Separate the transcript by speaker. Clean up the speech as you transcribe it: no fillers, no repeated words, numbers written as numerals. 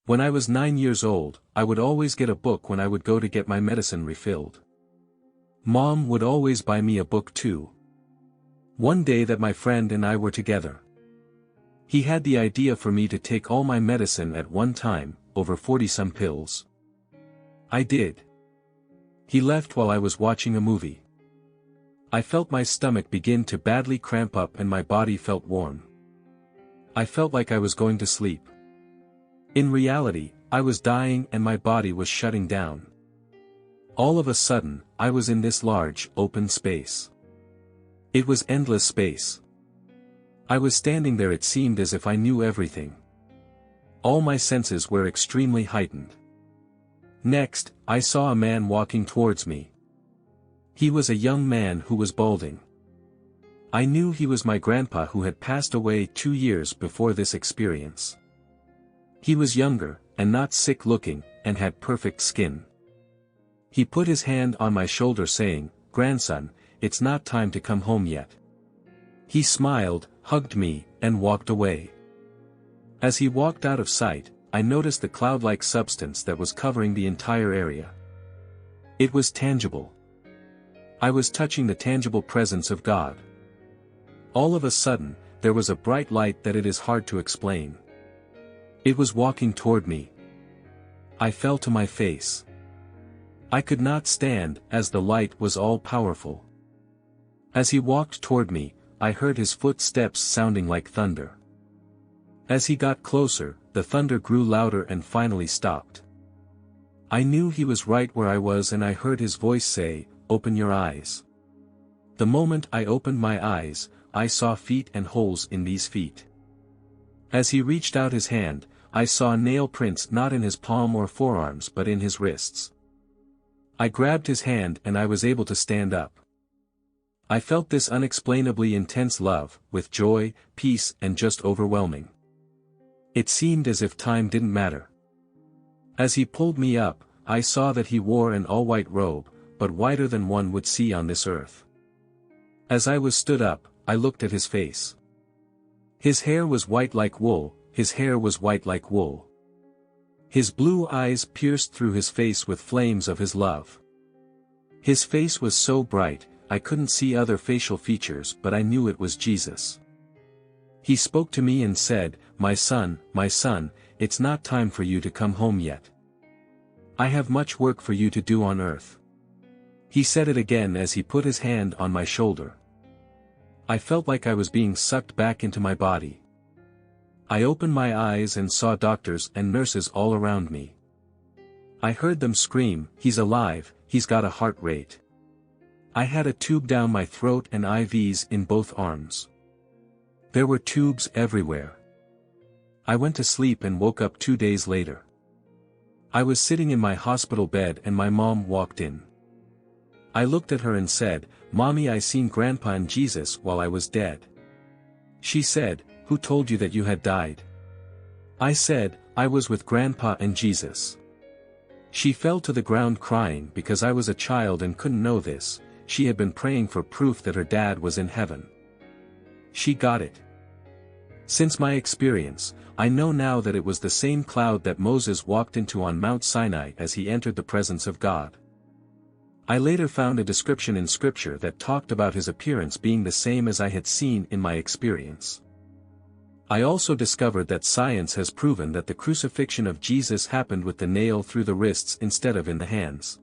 Speaker 1: When I was 9 years old, I would always get a book when I would go to get my medicine refilled. Mom would always buy me a book too. One day that my friend and I were together, he had the idea for me to take all my medicine at one time, over 40-some pills. I did. He left while I was watching a movie. I felt my stomach begin to badly cramp up and my body felt warm. I felt like I was going to sleep. In reality, I was dying and my body was shutting down. All of a sudden, I was in this large, open space. It was endless space. I was standing there. It seemed as if I knew everything. All my senses were extremely heightened. Next, I saw a man walking towards me. He was a young man who was balding. I knew he was my grandpa who had passed away 2 years before this experience. He was younger, and not sick-looking, and had perfect skin. He put his hand on my shoulder saying, "Grandson, it's not time to come home yet." He smiled, hugged me, and walked away. As he walked out of sight, I noticed the cloud-like substance that was covering the entire area. It was tangible. I was touching the tangible presence of God. All of a sudden, there was a bright light that it is hard to explain. It was walking toward me. I fell to my face. I could not stand, as the light was all-powerful. As he walked toward me, I heard his footsteps sounding like thunder. As he got closer, the thunder grew louder and finally stopped. I knew he was right where I was and I heard his voice say, "Open your eyes." The moment I opened my eyes, I saw feet and holes in these feet. As he reached out his hand, I saw nail prints not in his palm or forearms but in his wrists. I grabbed his hand and I was able to stand up. I felt this unexplainably intense love, with joy, peace and just overwhelming. It seemed as if time didn't matter. As he pulled me up, I saw that he wore an all-white robe, but whiter than one would see on this earth. As I was stood up, I looked at his face. His hair was white like wool, his hair was white like wool. His blue eyes pierced through his face with flames of his love. His face was so bright, I couldn't see other facial features but I knew it was Jesus. He spoke to me and said, my son, it's not time for you to come home yet. I have much work for you to do on earth." He said it again as he put his hand on my shoulder. I felt like I was being sucked back into my body. I opened my eyes and saw doctors and nurses all around me. I heard them scream, "He's alive, he's got a heart rate." I had a tube down my throat and IVs in both arms. There were tubes everywhere. I went to sleep and woke up 2 days later. I was sitting in my hospital bed and my mom walked in. I looked at her and said, "Mommy, I seen Grandpa and Jesus while I was dead." She said, "Who told you that you had died?" I said, "I was with Grandpa and Jesus." She fell to the ground crying because I was a child and couldn't know this. She had been praying for proof that her dad was in heaven. She got it. Since my experience, I know now that it was the same cloud that Moses walked into on Mount Sinai as he entered the presence of God. I later found a description in Scripture that talked about his appearance being the same as I had seen in my experience. I also discovered that science has proven that the crucifixion of Jesus happened with the nail through the wrists instead of in the hands.